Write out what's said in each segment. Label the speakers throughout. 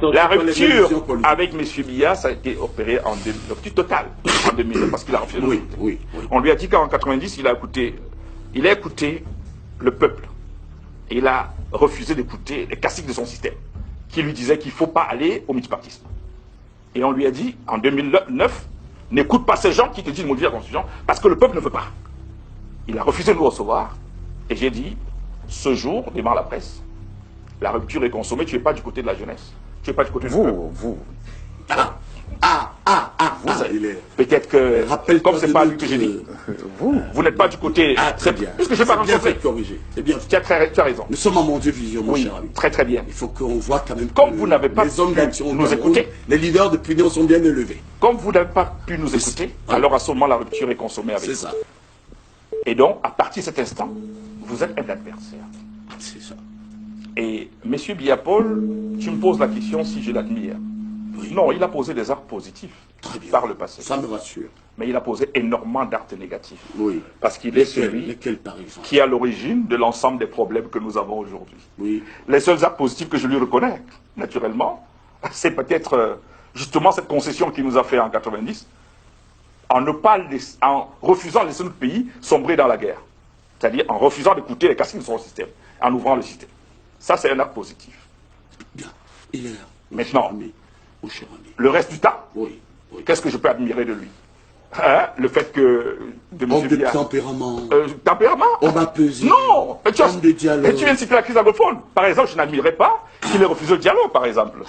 Speaker 1: La rupture avec M. Biya, ça a été opéré en rupture totale en 2000, parce qu'il a refusé.
Speaker 2: Oui.
Speaker 1: On lui a dit qu'en 90, il a écouté le peuple. Et il a refusé d'écouter les classiques de son système, qui lui disaient qu'il ne faut pas aller au multipartisme. Et on lui a dit, en 2009, n'écoute pas ces gens qui te disent de modifier la Constitution, parce que le peuple ne veut pas. Il a refusé de nous recevoir, et j'ai dit, ce jour, devant la presse, la rupture est consommée, tu n'es pas du côté de la jeunesse. Tu n'es pas du côté du peuple.
Speaker 2: Vous.
Speaker 1: Peut-être que, comme ce n'est pas lui que j'ai dit, vous n'êtes pas du côté...
Speaker 2: très bien.
Speaker 1: Puisque je n'ai pas rencontré.
Speaker 2: C'est bien.
Speaker 1: Tu as raison.
Speaker 2: Nous sommes à mon Dieu vision, mon cher ami.
Speaker 1: Très bien.
Speaker 2: Il faut qu'on voit quand même
Speaker 1: comme vous n'avez pas
Speaker 2: les hommes d'action
Speaker 1: nous écouter,
Speaker 2: les leaders d'opinion sont bien élevés.
Speaker 1: Comme vous n'avez pas pu nous écouter, alors à ce moment la rupture est consommée avec vous.
Speaker 2: C'est ça.
Speaker 1: Et donc, à partir de cet instant, vous êtes un adversaire.
Speaker 2: C'est ça.
Speaker 1: Et M. Biya-Paul, tu me poses la question si je l'admire.
Speaker 2: Oui.
Speaker 1: Non, il a posé des actes positifs par le passé.
Speaker 2: Ça me rassure.
Speaker 1: Mais il a posé énormément d'actes négatifs.
Speaker 2: Oui.
Speaker 1: Parce qu'il est celui qui est à l'origine de l'ensemble des problèmes que nous avons aujourd'hui.
Speaker 2: Oui.
Speaker 1: Les seuls actes positifs que je lui reconnais, naturellement, c'est peut-être justement cette concession qu'il nous a fait en 90, en refusant de laisser notre pays sombrer dans la guerre. C'est-à-dire en refusant d'écouter les classiques de son système, en ouvrant le système. Ça, c'est un acte positif.
Speaker 2: Bien. Il est là.
Speaker 1: Maintenant,
Speaker 2: mon cher ami.
Speaker 1: Le reste du temps,
Speaker 2: oui.
Speaker 1: Qu'est-ce que je peux admirer de lui? Le fait que...
Speaker 2: Homme de tempérament.
Speaker 1: Tempérament?
Speaker 2: Homme apaisé.
Speaker 1: Non.
Speaker 2: Homme de dialogue.
Speaker 1: Et tu viens de citer la crise anglophone. Par exemple, je n'admirerais pas qu'il ait refusé le dialogue, par exemple.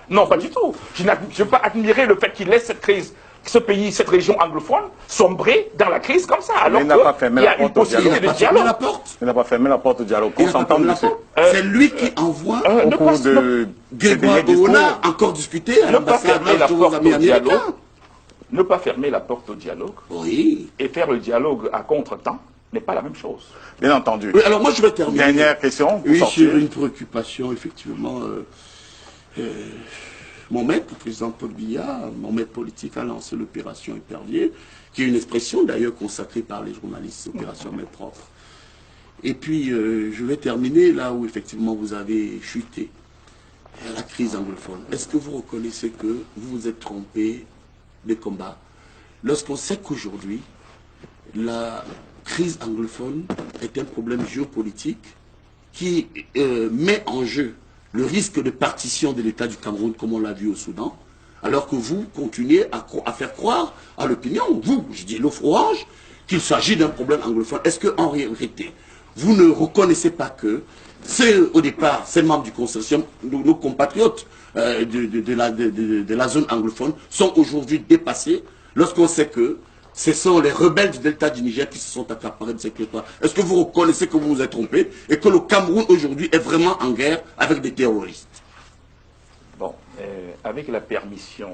Speaker 1: Non, pas du tout. Je ne veux pas admirer le fait qu'il laisse cette crise, ce pays, cette région anglophone, sombrer dans la crise comme ça. Alors qu'il y a une possibilité de dialogue.
Speaker 2: Il n'a pas fermé la porte au dialogue. On s'entend dessus. C'est lui qui envoie
Speaker 1: au cours de
Speaker 2: Grégoire Bouna encore discuter à l'ambassade américaine.
Speaker 1: Ne pas fermer la porte au dialogue et faire le dialogue à contre-temps n'est pas la même chose.
Speaker 2: Bien entendu. Oui, alors moi je vais terminer. Dernière question. Oui, sur une préoccupation, effectivement. Mon maître, le président Paul Biya, mon maître politique, a lancé l'opération Épervier, qui est une expression d'ailleurs consacrée par les journalistes, opération maître propre. Et puis je vais terminer là où effectivement vous avez chuté, la crise anglophone. Est-ce que vous reconnaissez que vous vous êtes trompé des combats lorsqu'on sait qu'aujourd'hui la crise anglophone est un problème géopolitique qui met en jeu le risque de partition de l'État du Cameroun comme on l'a vu au Soudan, alors que vous continuez à faire croire à l'opinion, vous, je dis l'orange, qu'il s'agit d'un problème anglophone. Est-ce qu'en réalité, vous ne reconnaissez pas que au départ, ces membres du consortium, nos compatriotes de la zone anglophone sont aujourd'hui dépassés lorsqu'on sait que ce sont les rebelles du delta du Niger qui se sont accaparés de ces territoires. Est-ce que vous reconnaissez que vous vous êtes trompé et que le Cameroun aujourd'hui est vraiment en guerre avec des terroristes? Bon,
Speaker 1: avec la permission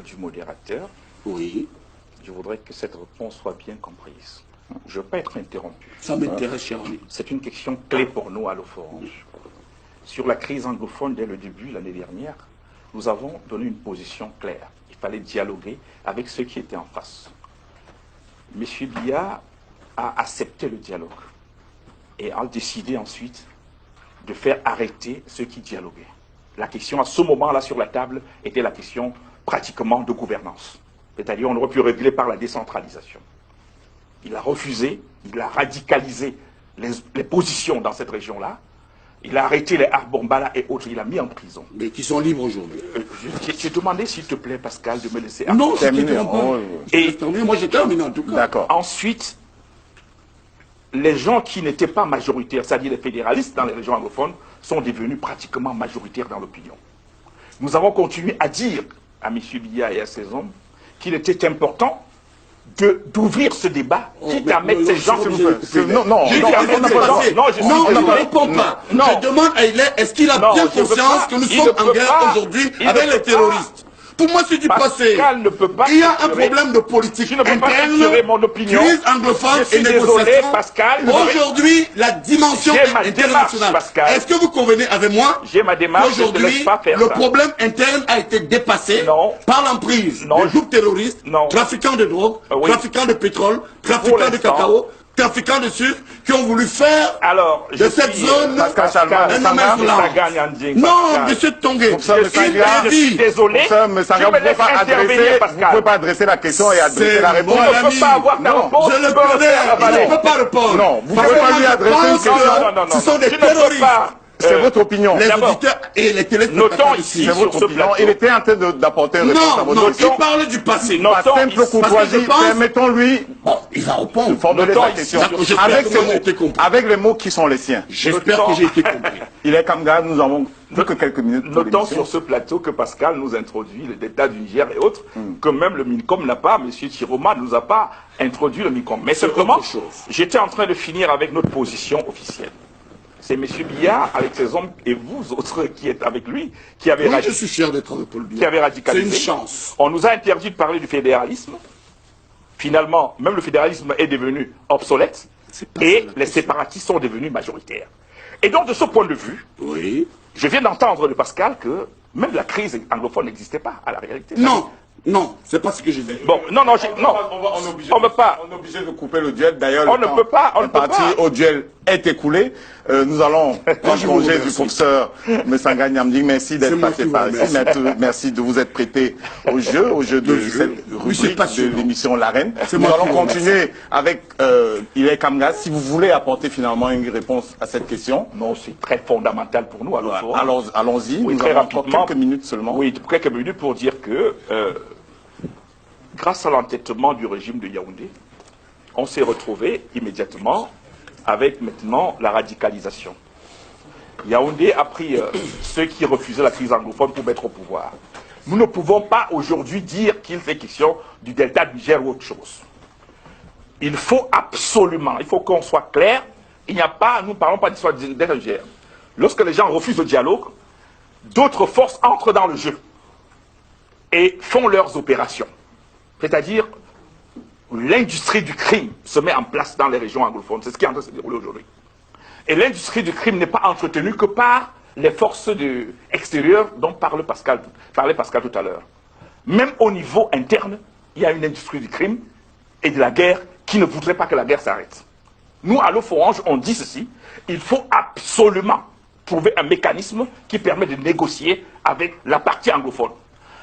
Speaker 1: du modérateur, je voudrais que cette réponse soit bien comprise. Je ne veux pas être interrompu.
Speaker 2: Ça m'intéresse, cher ami.
Speaker 1: C'est une question clé pour nous à l'Orange. Sur la crise anglophone, dès le début, l'année dernière, nous avons donné une position claire. Il fallait dialoguer avec ceux qui étaient en face. M. Biya a accepté le dialogue et a décidé ensuite de faire arrêter ceux qui dialoguaient. La question à ce moment-là sur la table était la question pratiquement de gouvernance. C'est-à-dire on aurait pu régler par la décentralisation. Il a refusé, il a radicalisé les positions dans cette région-là. Il a arrêté les Arbombala et autres, il l'a mis en prison. Mais qui sont libres aujourd'hui. J'ai demandé, s'il te plaît, Pascal, de me laisser... Non, terminer. Moi, j'ai terminé en tout cas. D'accord. Ensuite, les gens qui n'étaient pas majoritaires, c'est-à-dire les fédéralistes dans les régions anglophones, sont devenus pratiquement majoritaires dans l'opinion. Nous avons continué à dire à M. Biya et à ses hommes qu'il était important d'ouvrir ce débat, quitte à mettre ces gens... Non, ne réponds pas. Je demande à Hilaire, est-ce qu'il a bien conscience que nous sommes en guerre aujourd'hui avec les terroristes? Pour moi, c'est du passé. Il y a un problème de politique interne, crise anglophone et négociation. Aujourd'hui, la dimension internationale. Est-ce que vous convenez avec moi qu'aujourd'hui, le problème interne a été dépassé par l'emprise des groupes terroristes, trafiquants de drogue, trafiquants de pétrole, trafiquants de cacao,
Speaker 2: trafiquants de sucre qui ont voulu faire
Speaker 1: Alors,
Speaker 2: de cette zone
Speaker 1: Pascal
Speaker 2: un domaine blanc. Non, monsieur Tongué,
Speaker 1: je suis désolé.
Speaker 3: Vous ne pouvez pas adresser la question et adresser la réponse.
Speaker 1: On ne peut pas avoir ta réponse.
Speaker 2: Je le connais, il ne peut pas répondre.
Speaker 3: Non, vous ne pouvez pas lui adresser une question.
Speaker 2: Ce sont des terroristes.
Speaker 3: C'est votre opinion.
Speaker 2: Les auditeurs et les téléspectateurs ici.
Speaker 3: C'est votre opinion. Il était en train d'apporter une réponse à votre
Speaker 2: question. Non, il parle du passé.
Speaker 3: Par simple courtoisie, permettons-lui.
Speaker 2: Bon, il va répondre.
Speaker 3: Formuler sa question. Avec les mots qui sont les siens.
Speaker 2: J'espère que j'ai été compris.
Speaker 3: Il est Kamga, nous avons plus que quelques minutes.
Speaker 1: Notons sur ce plateau que Pascal nous introduit l'État du Niger et autres, que même le MINCOM n'a pas, M. Chiroma ne nous a pas introduit le MINCOM. Mais simplement, j'étais en train de finir avec notre position officielle. C'est M. Biya, avec ses hommes, et vous autres qui êtes avec lui, qui avez
Speaker 2: je suis fier d'être avec Paul Biya.
Speaker 1: Qui avait radicalisé.
Speaker 2: C'est une chance.
Speaker 1: On nous a interdit de parler du fédéralisme. Finalement, même le fédéralisme est devenu obsolète. Et les séparatistes sont devenus majoritaires. Et donc, de ce point de vue, je viens d'entendre de Pascal que même la crise anglophone n'existait pas à la réalité.
Speaker 2: Non. Non, c'est pas ce que j'ai dit.
Speaker 1: Bon, non, on ne peut pas.
Speaker 3: On est obligé de couper le duel. D'ailleurs,
Speaker 1: on ne peut pas. On
Speaker 3: le parti au duel est écoulé. Nous allons prendre congé du professeur Messanga Nyamding. Merci d'être passé par ici. Merci de vous être prêté au jeu de cette rubrique de l'émission L'Arène. Nous allons continuer avec Ilay Kamga. Si vous voulez apporter finalement une réponse à cette question.
Speaker 1: Non, c'est très fondamental pour nous.
Speaker 3: Alors, allons-y.
Speaker 1: Oui,
Speaker 3: nous avons encore quelques minutes seulement.
Speaker 1: Oui, quelques minutes pour dire que grâce à l'entêtement du régime de Yaoundé, on s'est retrouvé immédiatement avec maintenant la radicalisation. Yaoundé a pris ceux qui refusaient la crise anglophone pour mettre au pouvoir. Nous ne pouvons pas aujourd'hui dire qu'il fait question du delta du Niger ou autre chose. Il faut absolument, il faut qu'on soit clair, il n'y a pas, nous ne parlons pas d'histoire du delta du Niger. Lorsque les gens refusent le dialogue, d'autres forces entrent dans le jeu et font leurs opérations. C'est-à-dire, l'industrie du crime se met en place dans les régions anglophones. C'est ce qui est en train de se dérouler aujourd'hui. Et l'industrie du crime n'est pas entretenue que par les forces extérieures dont parlait Pascal tout à l'heure. Même au niveau interne, il y a une industrie du crime et de la guerre qui ne voudrait pas que la guerre s'arrête. Nous, à l'Orange, on dit ceci, il faut absolument trouver un mécanisme qui permet de négocier avec la partie anglophone.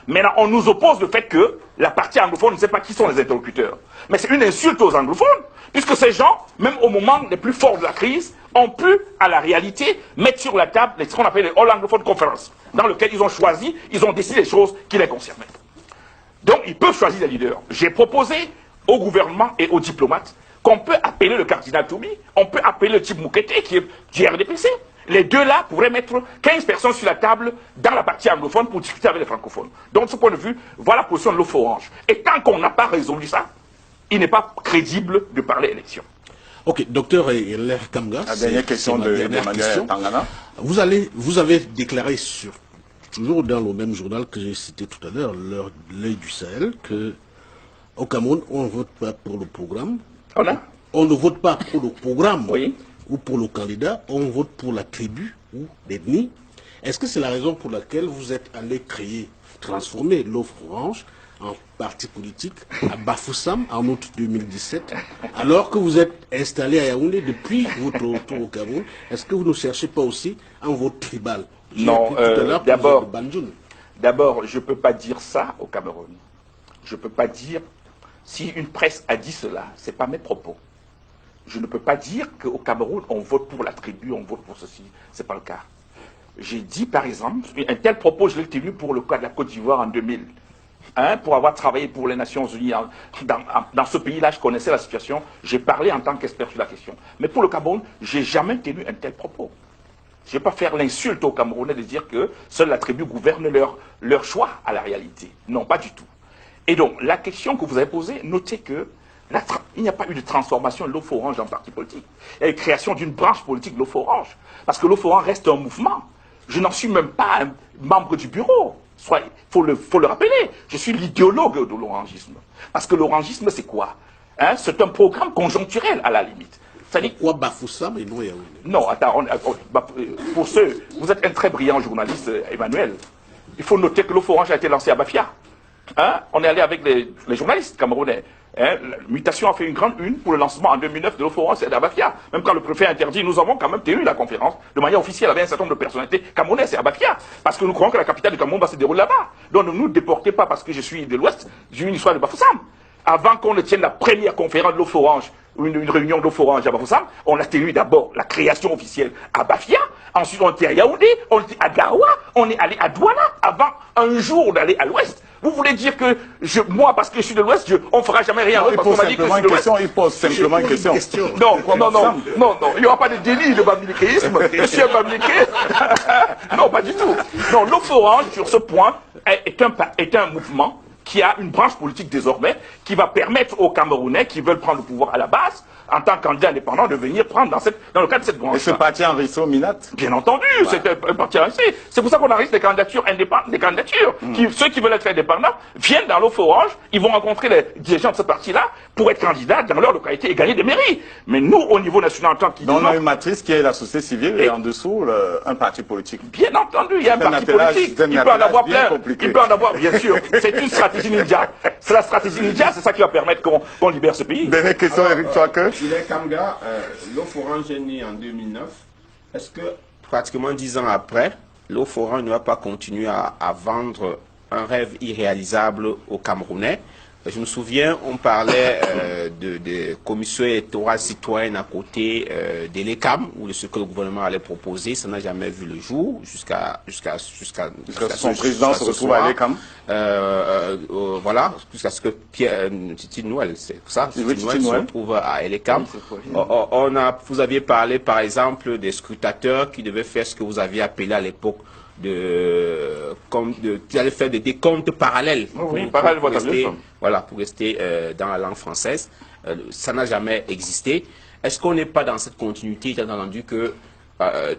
Speaker 1: Maintenant, on nous oppose le fait que la partie anglophone ne sait pas qui sont les interlocuteurs. Mais c'est une insulte aux anglophones, puisque ces gens, même au moment les plus forts de la crise, ont pu, à la réalité, mettre sur la table ce qu'on appelle les All Anglophone Conference, dans lequel ils ont choisi, ils ont décidé des choses qui les concernaient. Donc, ils peuvent choisir des leaders. J'ai proposé au gouvernement et aux diplomates qu'on peut appeler le cardinal Toubi, on peut appeler le type Moukete, qui est du RDPC. Les deux là pourraient mettre 15 personnes sur la table dans la partie anglophone pour discuter avec les francophones. Donc, de ce point de vue, voilà la position de l'Orange. Et tant qu'on n'a pas résolu ça, il n'est pas crédible de parler élection.
Speaker 4: Ok, docteur Ilay Kamga,
Speaker 3: la dernière question de Emmanuel Tangana.
Speaker 4: Vous avez déclaré toujours dans le même journal que j'ai cité tout à l'heure, l'œil du Sahel, qu'au Cameroun, on ne vote pas pour le programme. On ne vote pas pour le programme.
Speaker 1: Oui.
Speaker 4: Ou pour le candidat, on vote pour la tribu ou l'ethnie. Est-ce que c'est la raison pour laquelle vous êtes allé transformer l'offre Orange en parti politique à Bafoussam en août 2017, alors que vous êtes installé à Yaoundé depuis votre retour au Cameroun? Est-ce que vous ne cherchez pas aussi un vote tribal?
Speaker 1: Non, d'abord, je ne peux pas dire ça au Cameroun. Je ne peux pas dire, si une presse a dit cela, ce n'est pas mes propos. Je ne peux pas dire qu'au Cameroun, on vote pour la tribu, on vote pour ceci. Ce n'est pas le cas. J'ai dit, par exemple, un tel propos, je l'ai tenu pour le cas de la Côte d'Ivoire en 2000. Pour avoir travaillé pour les Nations Unies. Dans ce pays-là, je connaissais la situation. J'ai parlé en tant qu'expert sur la question. Mais pour le Cameroun, je n'ai jamais tenu un tel propos. Je ne vais pas faire l'insulte aux Camerounais de dire que seule la tribu gouverne leur choix à la réalité. Non, pas du tout. Et donc, la question que vous avez posée, notez que il n'y a pas eu de transformation de l'Orange en parti politique. Il y a eu création d'une branche politique de l'Orange. Parce que l'Orange reste un mouvement. Je n'en suis même pas un membre du bureau. Il faut le rappeler. Je suis l'idéologue de l'orangisme. Parce que l'orangisme, c'est quoi? C'est un programme conjoncturel, à la limite.
Speaker 4: Pourquoi Bafoussam et non Yaoundé?
Speaker 1: Non, attends, pour ceux, vous êtes un très brillant journaliste, Emmanuel. Il faut noter que l'Orange a été lancé à Bafia. On est allé avec les journalistes camerounais. Hein, la mutation a fait une grande une pour le lancement en 2009 de l'eau orange et d'Abafia. Même quand le préfet interdit, nous avons quand même tenu la conférence de manière officielle avec un certain nombre de personnalités camerounaises et Abafia. Parce que nous croyons que la capitale du Cameroun va se dérouler là-bas. Donc ne nous déportez pas parce que je suis de l'Ouest, j'ai une histoire de Bafoussam. Avant qu'on ne tienne la première conférence de l'eau orange, une réunion d'eau orange à Bafoussam, on a tenu d'abord la création officielle à Bafia, ensuite on était à Yaoundé, on était à Garoua, on est allé à Douala, avant un jour d'aller à l'Ouest. Vous voulez dire que moi, parce que je suis de l'Ouest, on ne fera jamais rien.
Speaker 3: Il pose simplement une question. Il pose simplement une question.
Speaker 1: Non, il n'y aura pas de délit de bamilikéisme. Je suis un bamiliké. Non, pas du tout. Non, l'eau orange, sur ce point, est un mouvement qui a une branche politique désormais, qui va permettre aux Camerounais qui veulent prendre le pouvoir à la base, en tant que candidat indépendant, de venir prendre dans le cadre de cette branche.
Speaker 3: Et ce parti en Risso Minat?
Speaker 1: Bien entendu, c'est un parti en Risso. C'est pour ça qu'on arrive des candidatures indépendantes, des candidatures. Ceux qui veulent être indépendants viennent dans l'eau orange, ils vont rencontrer les dirigeants de ce parti-là pour être candidats dans leur localité et gagner des mairies. Mais nous, au niveau national, en tant
Speaker 3: qu'identité... on a une matrice qui est la société civile et en dessous, un parti politique.
Speaker 1: Bien entendu, il y a un parti politique. Il peut en avoir plein. Il peut en avoir, bien sûr. C'est une stratégie ninja. C'est la stratégie ninja, c'est ça qui va permettre qu'on libère ce pays.
Speaker 3: Dernière question, Eric Chouake.
Speaker 5: Gilles Kamga, l'eau orange est née en 2009. Est-ce que pratiquement 10 ans après, l'eau orange ne va pas continuer à vendre un rêve irréalisable aux Camerounais? Je me souviens, on parlait de commissions électorales citoyennes à côté de l'ECAM, ou de ce que le gouvernement allait proposer. Ça n'a jamais vu le jour jusqu'à
Speaker 3: son président se retrouve à l'ECAM.
Speaker 5: Voilà, jusqu'à ce que Titi Noël, c'est ça, Titi Noël se retrouve à l'ECAM. Vous aviez parlé, par exemple, des scrutateurs qui devaient faire ce que vous aviez appelé à l'époque qui allait faire des décomptes parallèles. Pour rester dans la langue française. Ça n'a jamais existé. Est-ce qu'on n'est pas dans cette continuité, étant entendu que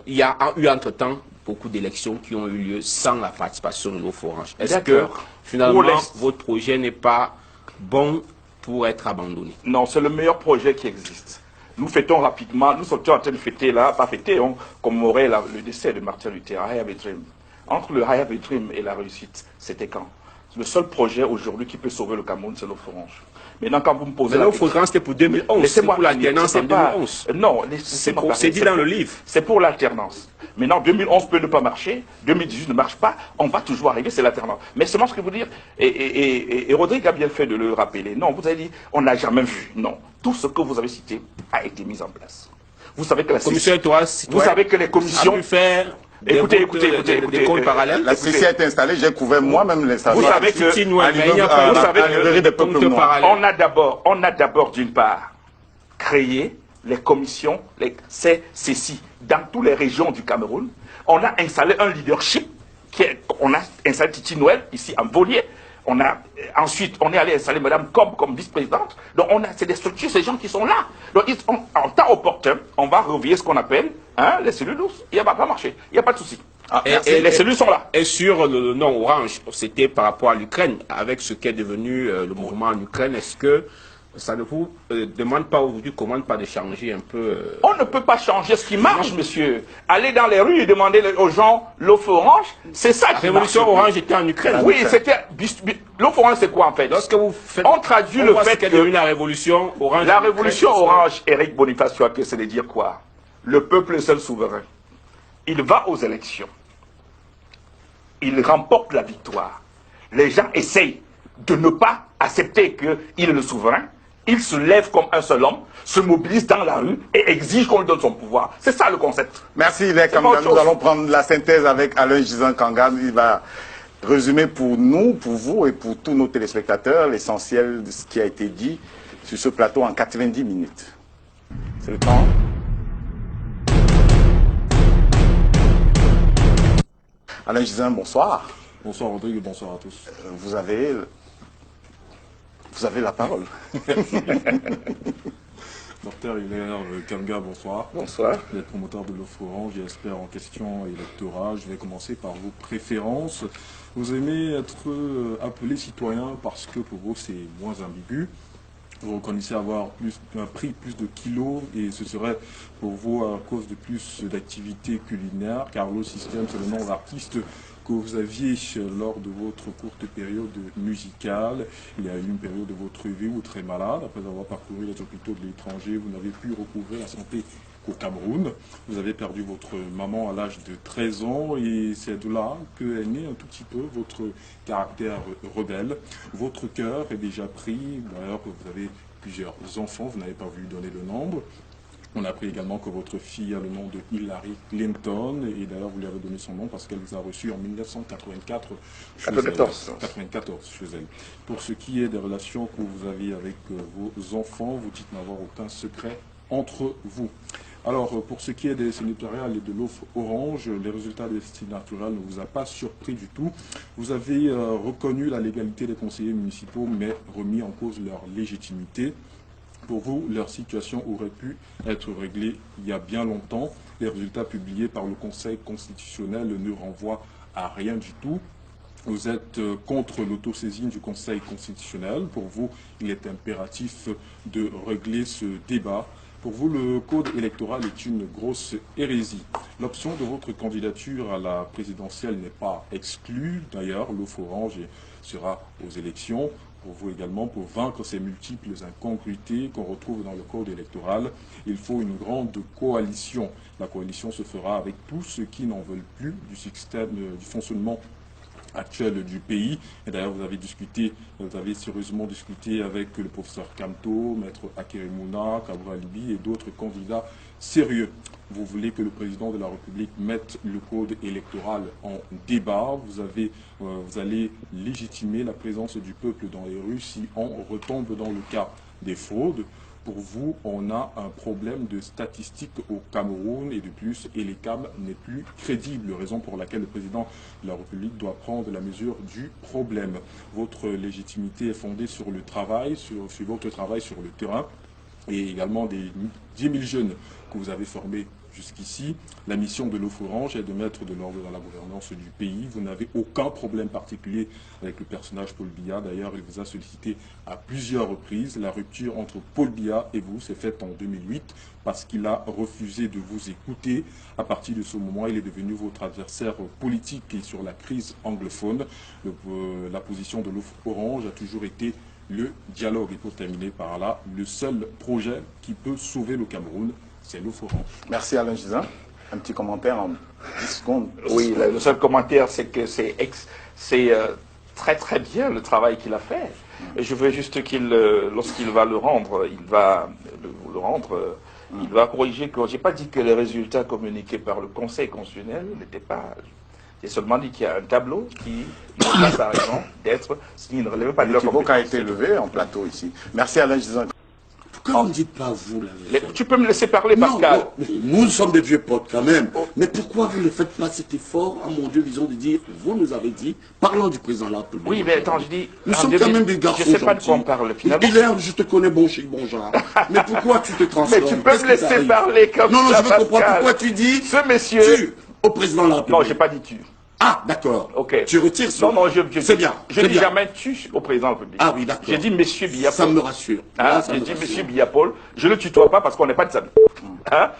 Speaker 5: il y a eu entre-temps beaucoup d'élections qui ont eu lieu sans la participation de l'eau orange? Est-ce que finalement votre projet n'est pas bon pour être abandonné?
Speaker 1: Non, c'est le meilleur projet qui existe. Nous fêtons rapidement, nous sommes en train de fêter là, pas fêter, on commémorait le décès de Martin Luther, I Have a Dream. Entre le I Have a Dream et la réussite, c'était quand? Le seul projet aujourd'hui qui peut sauver le Cameroun, c'est l'eau orange. Maintenant, quand vous me posez
Speaker 5: la question... L'eau c'était pour 2011, c'est pour l'alternance en 2011.
Speaker 1: Non,
Speaker 5: c'est dit dans le livre.
Speaker 1: C'est pour l'alternance. Maintenant, 2011 peut ne pas marcher, 2018 ne marche pas, on va toujours arriver, c'est l'alternance. Mais seulement ce que vous dire, et Rodrigue a bien fait de le rappeler, non, vous avez dit, on n'a jamais vu, non. Tout ce que vous avez cité a été mis en place. Vous savez que la
Speaker 5: commission
Speaker 1: vous savez que les commissions...
Speaker 5: a pu faire écoutez. Des comptes parallèles.
Speaker 3: La CC est installée, j'ai couvert moi-même l'installation.
Speaker 1: Vous savez que on a d'abord d'une part créé les commissions, les CCI, dans toutes les régions du Cameroun. On a installé un leadership, on a installé Titi Noël, ici en Volier. Ensuite, on est allé installer Mme Cobb comme vice-présidente. Donc, c'est des structures, ces gens qui sont là. Donc, en temps opportun, on va réveiller ce qu'on appelle les cellules douces. Il ne va pas marcher. Il n'y a pas de souci. Les cellules sont là.
Speaker 5: Et sur le nom orange, c'était par rapport à l'Ukraine. Avec ce qui est devenu le mouvement en Ukraine, est-ce que ça ne vous demande pas aujourd'hui, commande pas de changer un peu
Speaker 1: On ne peut pas changer ce qui marche, monsieur. Aller dans les rues et demander aux gens l'eau orange, c'est ça qui marche.
Speaker 5: La révolution orange était en Ukraine.
Speaker 1: Oui, c'était... L'eau orange, c'est quoi en fait?
Speaker 5: Lorsque vous faites...
Speaker 1: On traduit le fait que...
Speaker 5: la révolution orange...
Speaker 1: La révolution orange, Eric Boniface, c'est de dire quoi? Le peuple est seul souverain. Il va aux élections. Il remporte la victoire. Les gens essayent de ne pas accepter qu'il est le souverain. Il se lève comme un seul homme, se mobilise dans la rue et exige qu'on lui donne son pouvoir. C'est ça le concept.
Speaker 3: Merci, les Kamga. Nous allons prendre la synthèse avec Alain Gisant Kanga. Il va résumer pour nous, pour vous et pour tous nos téléspectateurs l'essentiel de ce qui a été dit sur ce plateau en 90 minutes. C'est le temps. Alain Gisant, bonsoir.
Speaker 6: Bonsoir Rodrigue, bonsoir à tous.
Speaker 3: Vous avez la parole.
Speaker 6: Dr Hilaire Kamga, bonsoir.
Speaker 1: Bonsoir.
Speaker 6: Vous êtes promoteur de l'offre orange et expert en questions électorales. Je vais commencer par vos préférences. Vous aimez être appelé citoyen parce que pour vous c'est moins ambigu. Vous reconnaissez avoir pris plus de kilos et ce serait pour vous à cause de plus d'activités culinaires. Carlos System, c'est le nom d'artiste que vous aviez lors de votre courte période musicale. Il y a eu une période de votre vie où très malade. Après avoir parcouru les hôpitaux de l'étranger, vous n'avez pu recouvrer la santé qu'au Cameroun. Vous avez perdu votre maman à l'âge de 13 ans et c'est de là qu'est né un tout petit peu votre caractère rebelle. Votre cœur est déjà pris. D'ailleurs, vous avez plusieurs enfants, vous n'avez pas voulu donner le nombre. On a appris également que votre fille a le nom de Hillary Clinton, et d'ailleurs vous lui avez donné son nom parce qu'elle vous a reçu en 1984 chez 94 chez elle. Pour ce qui est des relations que vous avez avec vos enfants, vous dites n'avoir aucun secret entre vous. Alors, pour ce qui est des sénatoriales et de l'offre orange, les résultats des sénatoriales ne vous a pas surpris du tout. Vous avez reconnu la légalité des conseillers municipaux, mais remis en cause leur légitimité. Pour vous, leur situation aurait pu être réglée il y a bien longtemps. Les résultats publiés par le Conseil constitutionnel ne renvoient à rien du tout. Vous êtes contre l'autosaisine du Conseil constitutionnel. Pour vous, il est impératif de régler ce débat. Pour vous, le code électoral est une grosse hérésie. L'option de votre candidature à la présidentielle n'est pas exclue. D'ailleurs, l'offre orange sera aux élections. Pour vous également, pour vaincre ces multiples incongruités qu'on retrouve dans le code électoral, il faut une grande coalition. La coalition se fera avec tous ceux qui n'en veulent plus du système, du fonctionnement actuel du pays. Et d'ailleurs, vous avez sérieusement discuté avec le professeur Kamto, maître Akeremouna, Kabra Libi et d'autres candidats sérieux. Vous voulez que le président de la République mette le code électoral en débat. Vous allez légitimer la présence du peuple dans les rues si on retombe dans le cas des fraudes. Pour vous, on a un problème de statistiques au Cameroun et de plus, ELECAM n'est plus crédible, raison pour laquelle le président de la République doit prendre la mesure du problème. Votre légitimité est fondée sur le travail, sur votre travail sur le terrain et également des 10 000 jeunes que vous avez formés jusqu'ici. La mission de l'offre orange est de mettre de l'ordre dans la gouvernance du pays. Vous n'avez aucun problème particulier avec le personnage Paul Biya. D'ailleurs, il vous a sollicité à plusieurs reprises. La rupture entre Paul Biya et vous s'est faite en 2008 parce qu'il a refusé de vous écouter. À partir de ce moment, il est devenu votre adversaire politique et sur la crise anglophone. La position de l'offre orange a toujours été le dialogue. Et pour terminer par là, le seul projet qui peut sauver le Cameroun, c'est l'offre orange.
Speaker 3: Merci Alain Gisin. Un petit commentaire en 10 secondes.
Speaker 1: Oui, le seul commentaire, c'est que c'est très très bien le travail qu'il a fait. Et je veux juste qu'il, lorsqu'il va le rendre, il va corriger que j'ai pas dit que les résultats communiqués par le Conseil constitutionnel n'étaient pas. J'ai seulement dit qu'il y a un tableau qui n'a pas raison d'être, qui ne relève pas de leur
Speaker 3: compétence. A été levé en plateau ici. Merci Alain Gisin.
Speaker 2: Pourquoi vous ne dites pas vous là?
Speaker 1: Tu peux me laisser parler, Pascal.
Speaker 2: Non, nous sommes des vieux potes quand même. Oh. Mais pourquoi vous ne faites pas cet effort, à mon Dieu, disons, de dire, vous nous avez dit, parlons du président de la République.
Speaker 1: Oui, mais attends, je dis...
Speaker 2: Nous sommes quand même des garçons gentils.
Speaker 1: Je ne sais pas de quoi on parle, finalement.
Speaker 2: Hilaire, je te connais bon chic, bon genre. Mais pourquoi tu te transformes?
Speaker 1: Mais tu peux me laisser parler comme ça,
Speaker 2: Non, je veux
Speaker 1: Pascal.
Speaker 2: comprendre pourquoi tu dis...
Speaker 1: Ce monsieur...
Speaker 2: Tu, au président de la République.
Speaker 1: Non, je n'ai pas dit tu.
Speaker 2: Ah, d'accord.
Speaker 1: Ok.
Speaker 2: Tu retires ça.
Speaker 1: Non,
Speaker 2: c'est bien.
Speaker 1: Je dis jamais tu au président de la République.
Speaker 2: Ah oui, d'accord.
Speaker 1: J'ai dit monsieur Biya Paul.
Speaker 2: Ça me rassure.
Speaker 1: Hein? J'ai dit monsieur Biya Paul. Je ne le tutoie pas parce qu'on n'est pas de famille. Hein?